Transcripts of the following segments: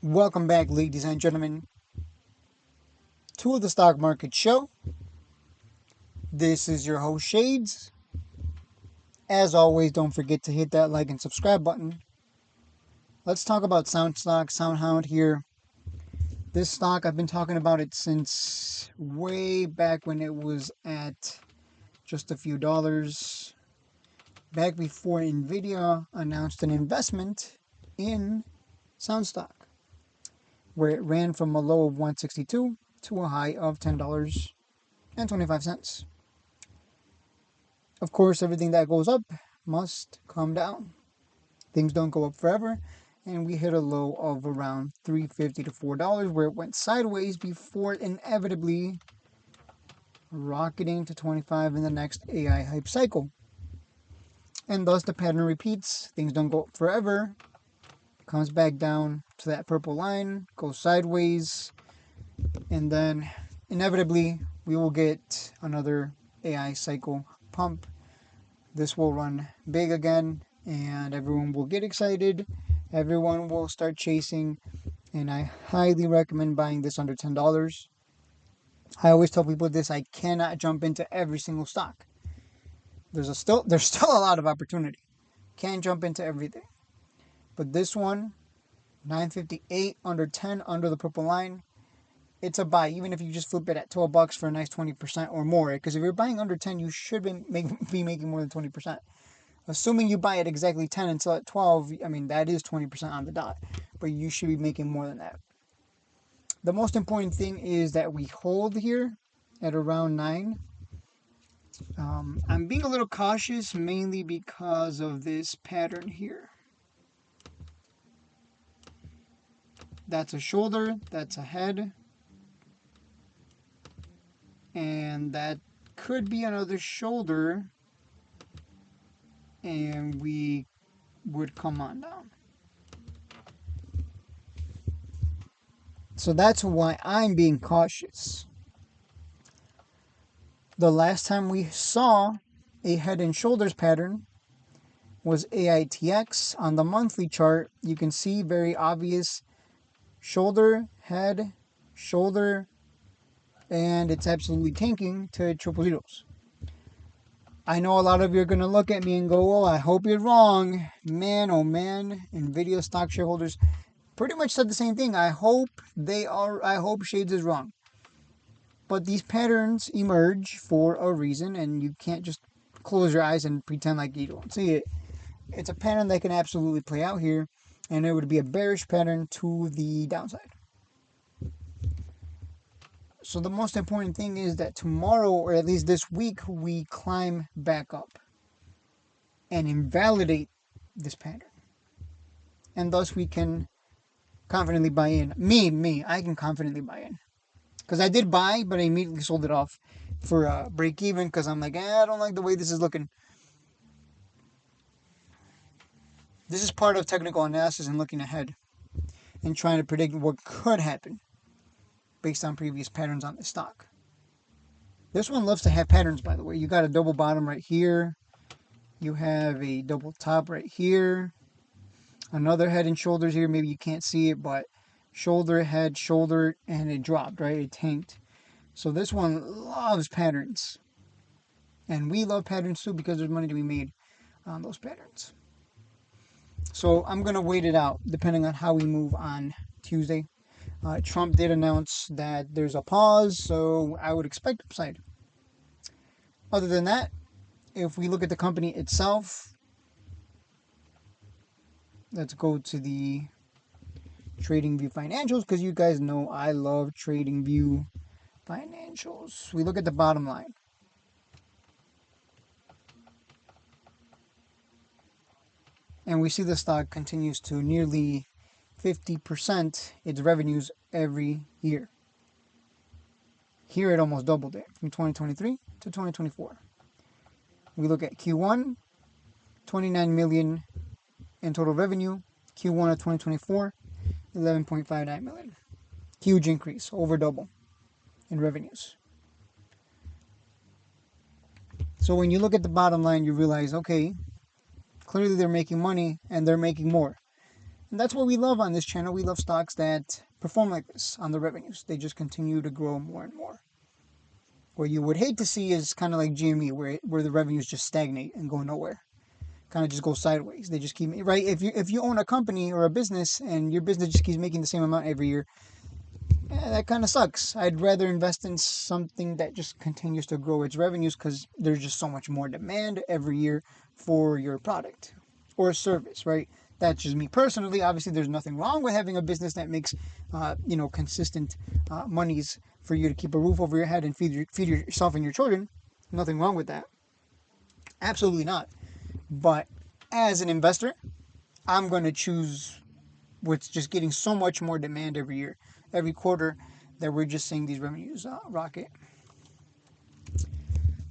Welcome back, ladies and gentlemen, to the Stock Market Show. This is your host, Shades. As always, don't forget to hit that like and subscribe button. Let's talk about Soun stock, Sound here. This stock, I've been talking about it since way back when it was at just a few dollars. Back before Nvidia announced an investment in Sound stock, where it ran from a low of 162 to a high of $10.25. Of course, everything that goes up must come down. Things don't go up forever, and we hit a low of around $3.50 to $4, where it went sideways before inevitably rocketing to 25 in the next AI hype cycle. And thus the pattern repeats. Things don't go up forever, comes back down to that purple line, goes sideways, and then inevitably we will get another AI cycle pump. This will run big again, and everyone will get excited. Everyone will start chasing, and I highly recommend buying this under $10. I always tell people this: I cannot jump into every single stock. There's still a lot of opportunity. Can't jump into everything, but this one, 958 under 10 under the purple line. It's a buy, even if you just flip it at $12 for a nice 20% or more. Because if you're buying under 10, you should be making more than 20%. Assuming you buy it exactly 10 until at 12, I mean, that is 20% on the dot. But you should be making more than that. The most important thing is that we hold here at around 9. I'm being a little cautious, mainly because of this pattern here. That's a shoulder, that's a head, and that could be another shoulder, and we would come on down. So that's why I'm being cautious. The last time we saw a head and shoulders pattern was AITX. On the monthly chart, you can see very obvious shoulder, head, shoulder, and it's absolutely tanking to triple zeros. I know a lot of you are going to look at me and go, oh, I hope you're wrong. Man, oh man, Nvidia stock shareholders pretty much said the same thing. I hope Shades is wrong. But these patterns emerge for a reason, and you can't just close your eyes and pretend like you don't see it. It's a pattern that can absolutely play out here, and it would be a bearish pattern to the downside. So the most important thing is that tomorrow, or at least this week, we climb back up and invalidate this pattern. And thus we can confidently buy in. I can confidently buy in. Because I did buy, but I immediately sold it off for a break even because I'm like, I don't like the way this is looking. This is part of technical analysis and looking ahead and trying to predict what could happen based on previous patterns on the stock. This one loves to have patterns, by the way. You got a double bottom right here. You have a double top right here. Another head and shoulders here. Maybe you can't see it, but shoulder, head, shoulder, and it dropped, right? It tanked. So this one loves patterns. And we love patterns too because there's money to be made on those patterns. So I'm going to wait it out depending on how we move on Tuesday. Trump did announce that there's a pause, so I would expect upside. Other than that, if we look at the company itself, let's go to the TradingView financials because you guys know I love TradingView financials. We look at the bottom line. And we see the stock continues to nearly 50% its revenues every year. Here it almost doubled it from 2023 to 2024. We look at Q1, 29 million in total revenue. Q1 of 2024, 11.59 million. Huge increase, over double in revenues. So when you look at the bottom line, you realize, okay, clearly they're making money and they're making more. And that's what we love on this channel. We love stocks that perform like this on the revenues. They just continue to grow more and more. What you would hate to see is kind of like GME, where the revenues just stagnate and go nowhere, kind of just go sideways. They just keep right. If you own a company or a business and your business just keeps making the same amount every year, that kind of sucks. I'd rather invest in something that just continues to grow its revenues because there's just so much more demand every year for your product or service, right? That's just me personally. Obviously, there's nothing wrong with having a business that makes, consistent monies for you to keep a roof over your head and feed yourself and your children. Nothing wrong with that. Absolutely not. But as an investor, I'm going to choose what's just getting so much more demand every year, every quarter, that we're just seeing these revenues rocket.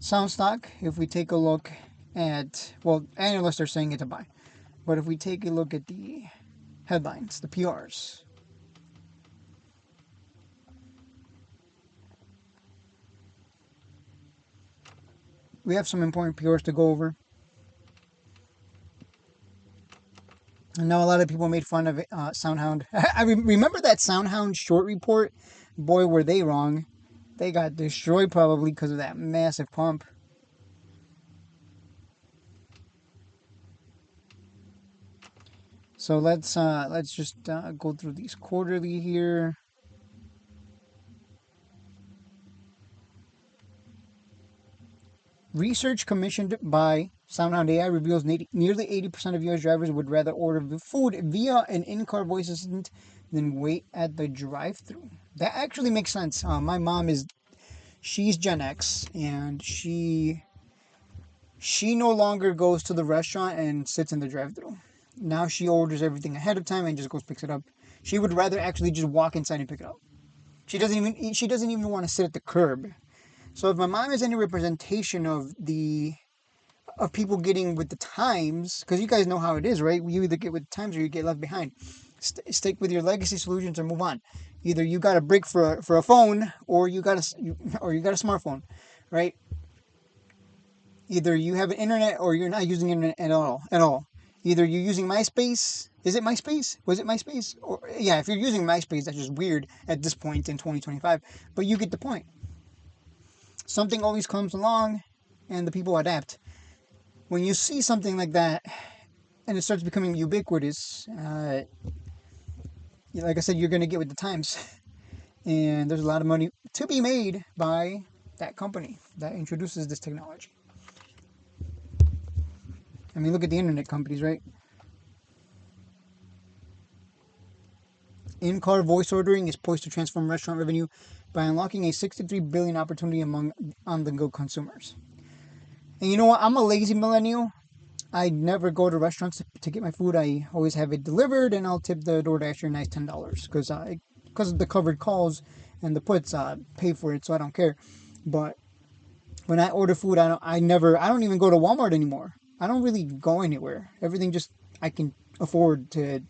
Soun stock, if we take a look at, well, analysts are saying it's a buy. But if we take a look at the headlines, the PRs, we have some important PRs to go over. I know a lot of people made fun of SoundHound. I remember that SoundHound short report. Boy, were they wrong. They got destroyed probably because of that massive pump. So let's just go through these quarterly here. Research commissioned by SoundHound AI reveals nearly 80% of U.S. drivers would rather order food via an in-car voice assistant than wait at the drive-thru. That actually makes sense. My mom she's Gen X, and she no longer goes to the restaurant and sits in the drive-thru. Now she orders everything ahead of time and just goes picks it up. She would rather actually just walk inside and pick it up. She doesn't even want to sit at the curb. So if my mom is any representation of people getting with the times, because you guys know how it is, right? You either get with the times or you get left behind. Stick with your legacy solutions or move on. Either you got a brick for a phone, or you got a smartphone, right? Either you have an internet or you're not using internet at all. Either you're using MySpace. Is it MySpace? Was it MySpace? Or yeah, if you're using MySpace, that's just weird at this point in 2025. But you get the point. Something always comes along, and the people adapt. When you see something like that, and it starts becoming ubiquitous, like I said, you're going to get with the times. And there's a lot of money to be made by that company that introduces this technology. I mean, look at the internet companies, right? In-car voice ordering is poised to transform restaurant revenue by unlocking a $63 billion opportunity among on-the-go consumers. And you know what? I'm a lazy millennial. I never go to restaurants to get my food. I always have it delivered, and I'll tip the DoorDasher a nice $10 because of the covered calls and the puts pay for it, so I don't care. But when I order food, I don't even go to Walmart anymore. I don't really go anywhere. Everything just I can afford to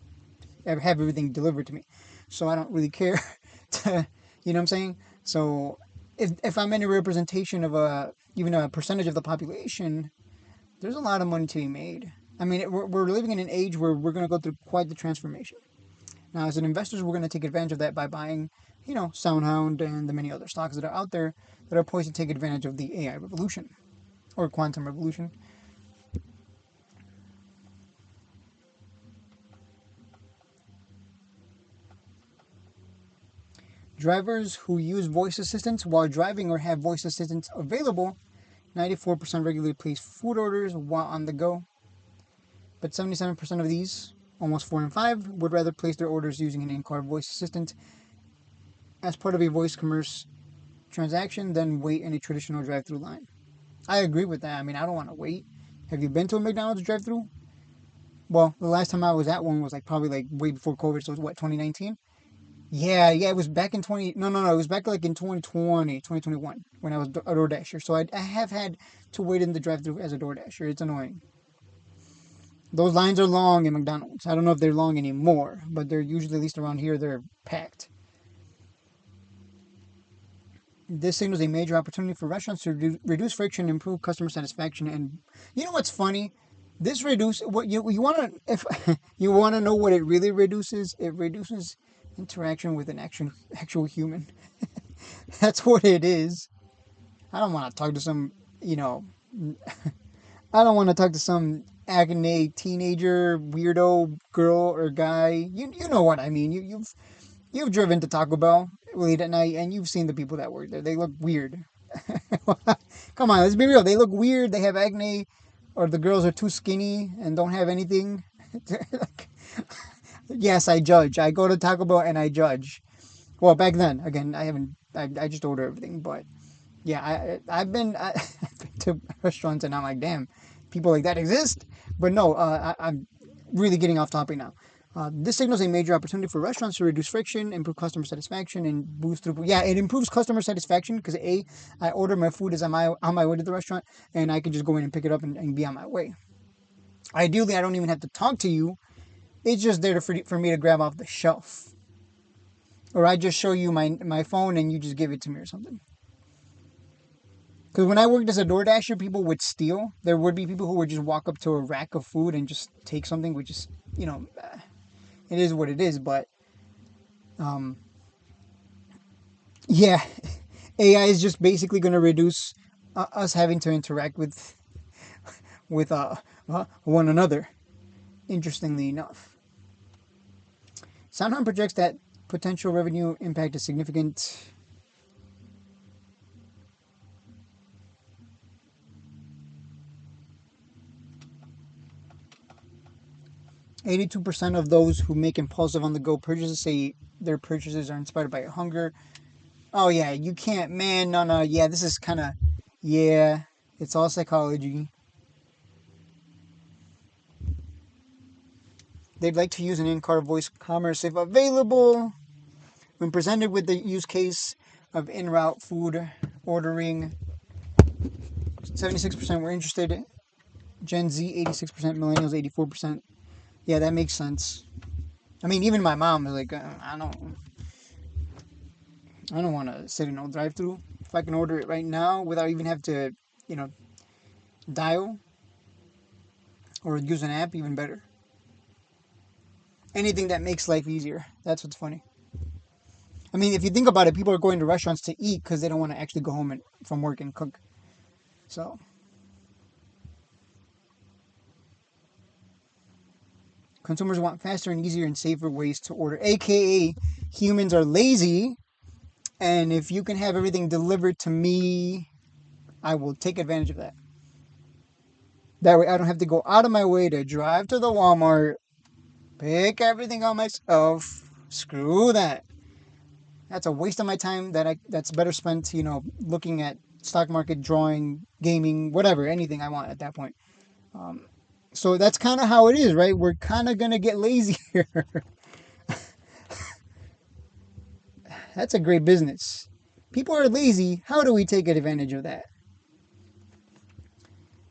have everything delivered to me, so I don't really care. You know what I'm saying? So if I'm any representation of even a percentage of the population, there's a lot of money to be made. I mean, we're living in an age where we're going to go through quite the transformation. Now, as an investors, we're going to take advantage of that by buying, SoundHound and the many other stocks that are out there that are poised to take advantage of the AI revolution or quantum revolution. Drivers who use voice assistants while driving or have voice assistants available, 94% regularly place food orders while on the go. But 77% of these, almost 4 in 5, would rather place their orders using an in-car voice assistant as part of a voice commerce transaction than wait in a traditional drive-thru line. I agree with that. I mean, I don't want to wait. Have you been to a McDonald's drive-thru? Well, the last time I was at one was probably way before COVID, so it was what, 2019? Yeah, it was back in it was back in 2020, 2021 when I was a DoorDasher. So I have had to wait in the drive-thru as a DoorDasher. It's annoying. Those lines are long in McDonald's. I don't know if they're long anymore, but they're usually, at least around here, they're packed. This signals a major opportunity for restaurants to reduce friction, improve customer satisfaction, and you know what's funny? This reduce what you want to if you want to know what it really reduces. It reduces interaction with an actual human. That's what it is. I don't want to talk to some, you know, I don't want to talk to some acne teenager weirdo girl or guy. You know what I mean. You've driven to Taco Bell late at night and you've seen the people that work there. They look weird. Come on, let's be real. They look weird. They have acne, or the girls are too skinny and don't have anything. Yes, I judge. I go to Taco Bell and I judge. Well, back then, again, I haven't. I just order everything, but yeah, I've been to restaurants and I'm like, damn, people like that exist. But no, I'm really getting off topic now. This signals a major opportunity for restaurants to reduce friction, improve customer satisfaction, and boost throughput. Yeah, it improves customer satisfaction because I order my food as on my way to the restaurant, and I can just go in and pick it up and be on my way. Ideally, I don't even have to talk to you. It's just there for me to grab off the shelf, or I just show you my phone and you just give it to me or something. Because when I worked as a Door Dasher, people would steal. There would be people who would just walk up to a rack of food and just take something, which is, it is what it is. But um, yeah, AI is just basically going to reduce us having to interact with one another. Interestingly enough, SoundHound projects that potential revenue impact is significant. 82% of those who make impulsive on the go purchases say their purchases are inspired by hunger. Oh, yeah, you can't, man. No, no, yeah, this is kind of, yeah, it's all psychology. They'd like to use an in car voice commerce if available. When presented with the use case of en route food ordering, 76% were interested. Gen Z, 86%, millennials, 84%. Yeah, that makes sense. I mean, even my mom is like, I don't want to sit in no drive-through. If I can order it right now without even have to, you know, dial or use an app, even better. Anything that makes life easier. That's what's funny. I mean, if you think about it, people are going to restaurants to eat because they don't want to actually go home from work and cook. So, consumers want faster and easier and safer ways to order, aka humans are lazy. And if you can have everything delivered to me, I will take advantage of that. That way I don't have to go out of my way to drive to the Walmart, pick everything out myself. Screw that. That's a waste of my time that's better spent, looking at stock market, drawing, gaming, whatever, anything I want at that point. So that's kind of how it is, right? We're kind of going to get lazy here. That's a great business. People are lazy. How do we take advantage of that?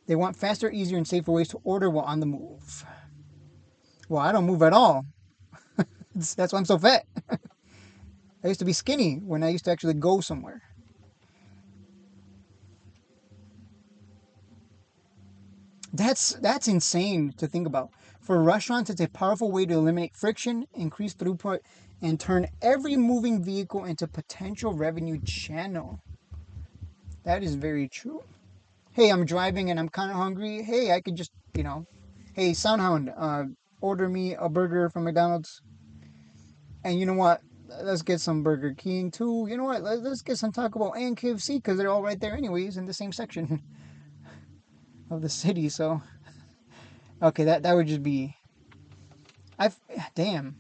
They want faster, easier, and safer ways to order while on the move. Well, I don't move at all. That's why I'm so fat. I used to be skinny when I used to actually go somewhere. That's insane to think about. For restaurants, it's a powerful way to eliminate friction, increase throughput, and turn every moving vehicle into potential revenue channel. That is very true. Hey, I'm driving and I'm kind of hungry. Hey, I could just, hey, Soundhound, order me a burger from McDonald's. And you know what? Let's get some Burger King too. You know what? Let's get some Taco Bell and KFC because they're all right there anyways in the same section of the city. So, okay, that would just be. I damn.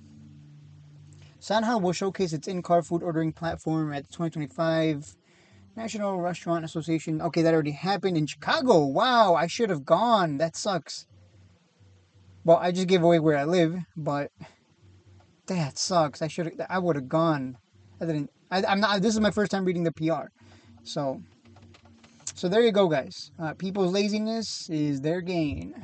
Soundhound will showcase its in-car food ordering platform at the 2025 National Restaurant Association. Okay, that already happened in Chicago. Wow, I should have gone. That sucks. Well, I just gave away where I live, but that sucks. I would have gone. I didn't. I'm not. This is my first time reading the PR, so there you go, guys. People's laziness is their gain.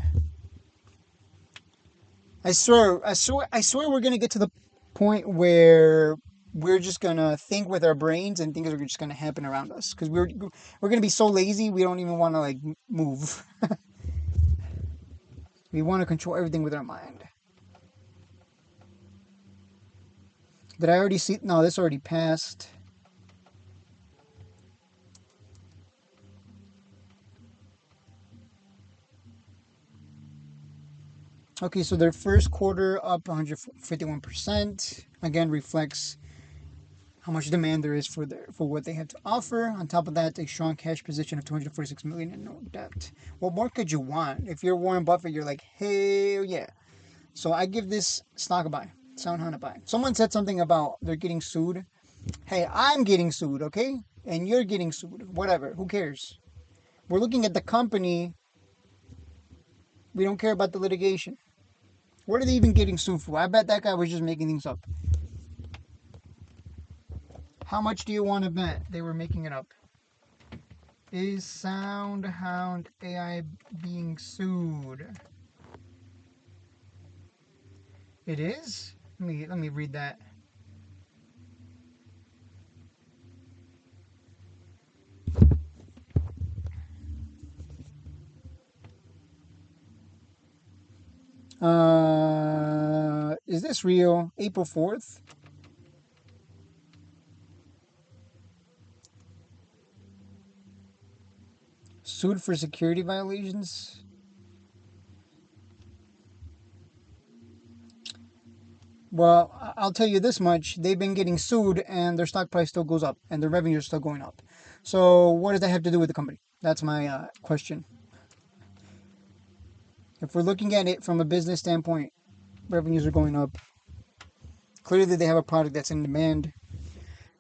I swear, we're gonna get to the point where we're just gonna think with our brains and things are just gonna happen around us because we're gonna be so lazy we don't even want to like move. We want to control everything with our mind. Did I already see? No, this already passed. Okay, so their first quarter up 151%. Again, reflects how much demand there is for what they have to offer. On top of that, a strong cash position of 246 million and no debt. What more could you want? If you're Warren Buffett, you're like, hell yeah. So I give this stock a buy. Sound a buy. Someone said something about they're getting sued. Hey, I'm getting sued, okay? And you're getting sued. Whatever. Who cares? We're looking at the company. We don't care about the litigation. What are they even getting sued for? I bet that guy was just making things up. How much do you want to bet they were making it up? Is SoundHound AI being sued? It is? Let me read that. Is this real? April 4th? Sued for security violations? Well, I'll tell you this much. They've been getting sued and their stock price still goes up and their revenue is still going up. So what does that have to do with the company? That's my question. If we're looking at it from a business standpoint, revenues are going up. Clearly they have a product that's in demand.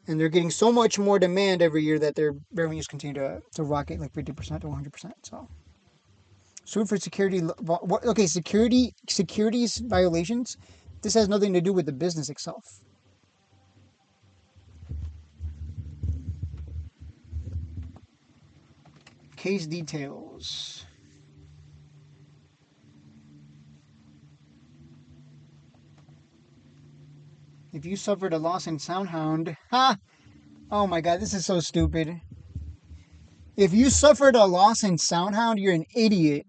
And they're getting so much more demand every year that their revenues continue to rocket like 50% to 100%. So sued for security. Okay, securities violations. This has nothing to do with the business itself. Case details. If you suffered a loss in SoundHound, ha! Oh my god, this is so stupid. If you suffered a loss in SoundHound, you're an idiot.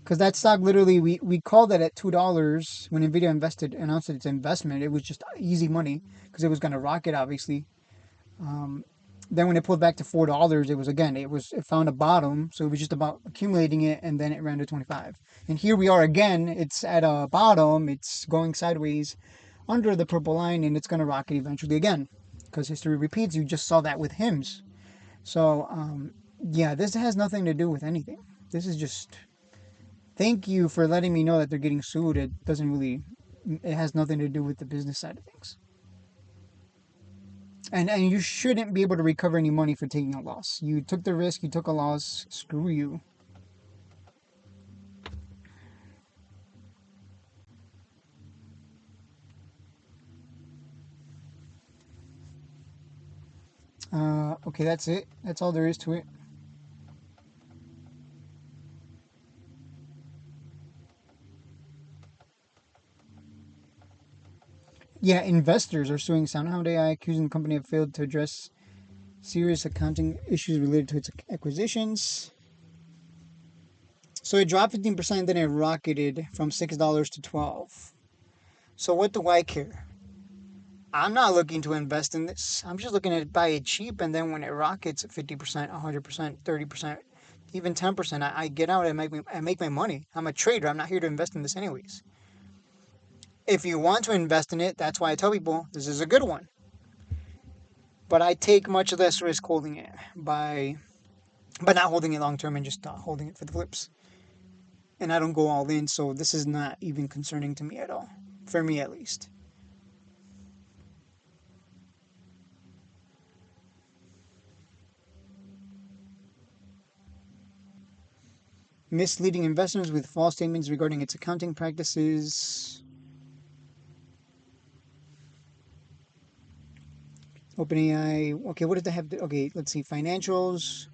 Because that stock literally, we called it at $2 when Nvidia announced its investment. It was just easy money because it was going to rocket, obviously. Then when it pulled back to $4, it found a bottom, so it was just about accumulating it, and then it ran to 25. And here we are again. It's at a bottom. It's going sideways under the purple line, and it's going to rocket eventually again because history repeats. You just saw that with HIMS. So yeah, this has nothing to do with anything. This is just thank you for letting me know that they're getting sued. It has nothing to do with the business side of things. And you shouldn't be able to recover any money for taking a loss. You took the risk, you took a loss, screw you. Okay, that's it. That's all there is to it. Yeah, investors are suing SoundHound AI, accusing the company of failed to address serious accounting issues related to its acquisitions. So it dropped 15%, then it rocketed from $6 to 12. So what do I care? I'm not looking to invest in this. I'm just looking to buy it cheap, and then when it rockets 50%, 100%, 30%, even 10%, I get out and make my money. I'm a trader. I'm not here to invest in this anyways. If you want to invest in it, that's why I tell people this is a good one. But I take much less risk holding it by not holding it long term and just holding it for the flips. And I don't go all in, so this is not even concerning to me at all. For me, at least. Misleading investors with false statements regarding its accounting practices. OpenAI. Okay, what did they have? Okay, let's see. Financials.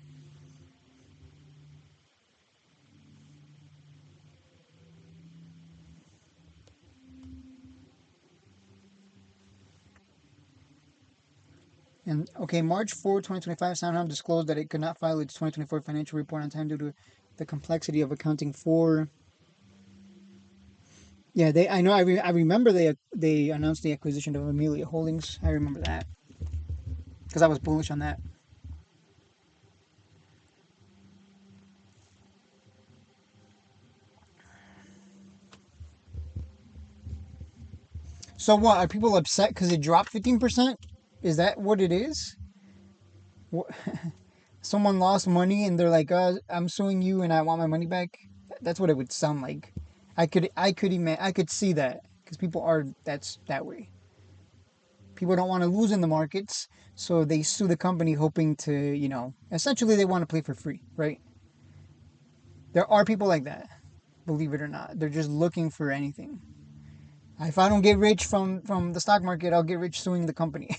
And okay, March 4, 2025, SoundHound disclosed that it could not file its 2024 financial report on time due to the complexity of accounting for Yeah, they. I know. I remember they announced the acquisition of Amelia Holdings. I remember that because I was bullish on that. So what? Are people upset because it dropped 15%? Is that what it is? What, someone lost money and they're like, "I'm suing you and I want my money back." That's what it would sound like. I could see that because people are that's that way. People don't want to lose in the markets, so they sue the company hoping to, essentially they want to play for free, right? There are people like that, believe it or not. They're just looking for anything. If I don't get rich from the stock market, I'll get rich suing the company.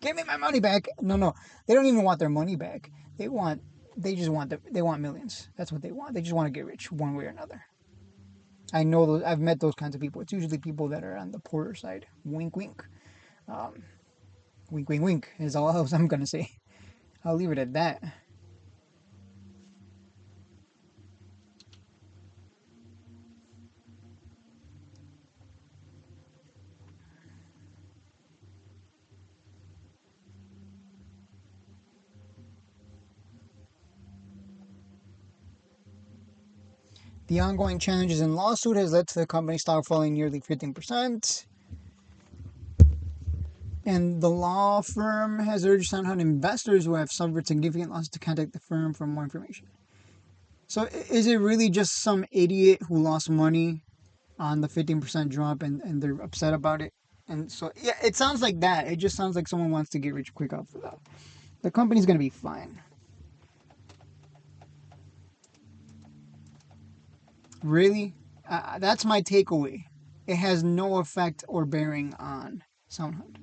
Give me my money back. No, no, they don't even want their money back. They want, they want millions. That's what they want. They just want to get rich one way or another. I know those. I've met those kinds of people. It's usually people that are on the poorer side. Wink, wink. Um, Wink, wink, wink is all else I'm gonna say. I'll leave it at that. The ongoing challenges in lawsuit has led to the company stock falling nearly 15%. And the law firm has urged Sound investors who have suffered significant losses to contact the firm for more information. So is it really just some idiot who lost money on the 15% drop and they're upset about it? And so, yeah, it sounds like that. It just sounds like someone wants to get rich quick off of that. The company's going to be fine. Really? That's my takeaway. It has no effect or bearing on SoundHound,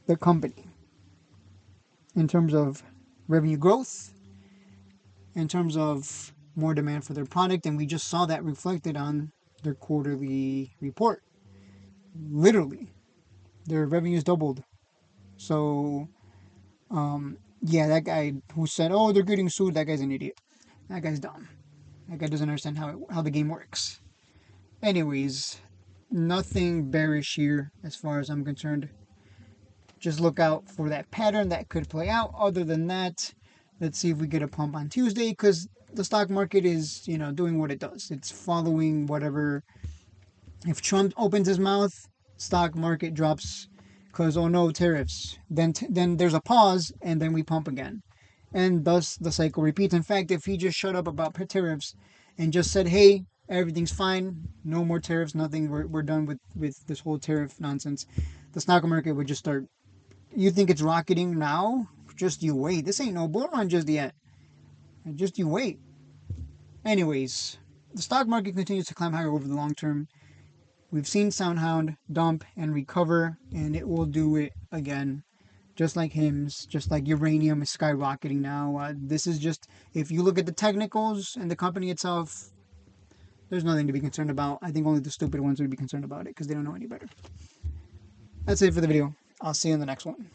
the company, in terms of revenue growth, in terms of more demand for their product, and we just saw that reflected on their quarterly report. Literally, their revenues doubled. So, yeah, that guy who said, "Oh, they're getting sued," that guy's an idiot. That guy's dumb. That guy doesn't understand how the game works. Anyways, nothing bearish here as far as I'm concerned. Just look out for that pattern that could play out. Other than that, let's see if we get a pump on Tuesday because the stock market is, doing what it does. It's following whatever. If Trump opens his mouth, stock market drops because oh no tariffs. Then there's a pause and then we pump again, and thus the cycle repeats. In fact, if he just shut up about tariffs and just said, "Hey, everything's fine, no more tariffs, nothing. We're done with this whole tariff nonsense," the stock market would just start. You think it's rocketing now? Just you wait. This ain't no bull run just yet. Just you wait. Anyways, the stock market continues to climb higher over the long term. We've seen Soundhound dump and recover, and it will do it again. Just like HIMS, just like uranium is skyrocketing now. This is just, if you look at the technicals and the company itself, there's nothing to be concerned about. I think only the stupid ones would be concerned about it because they don't know any better. That's it for the video. I'll see you in the next one.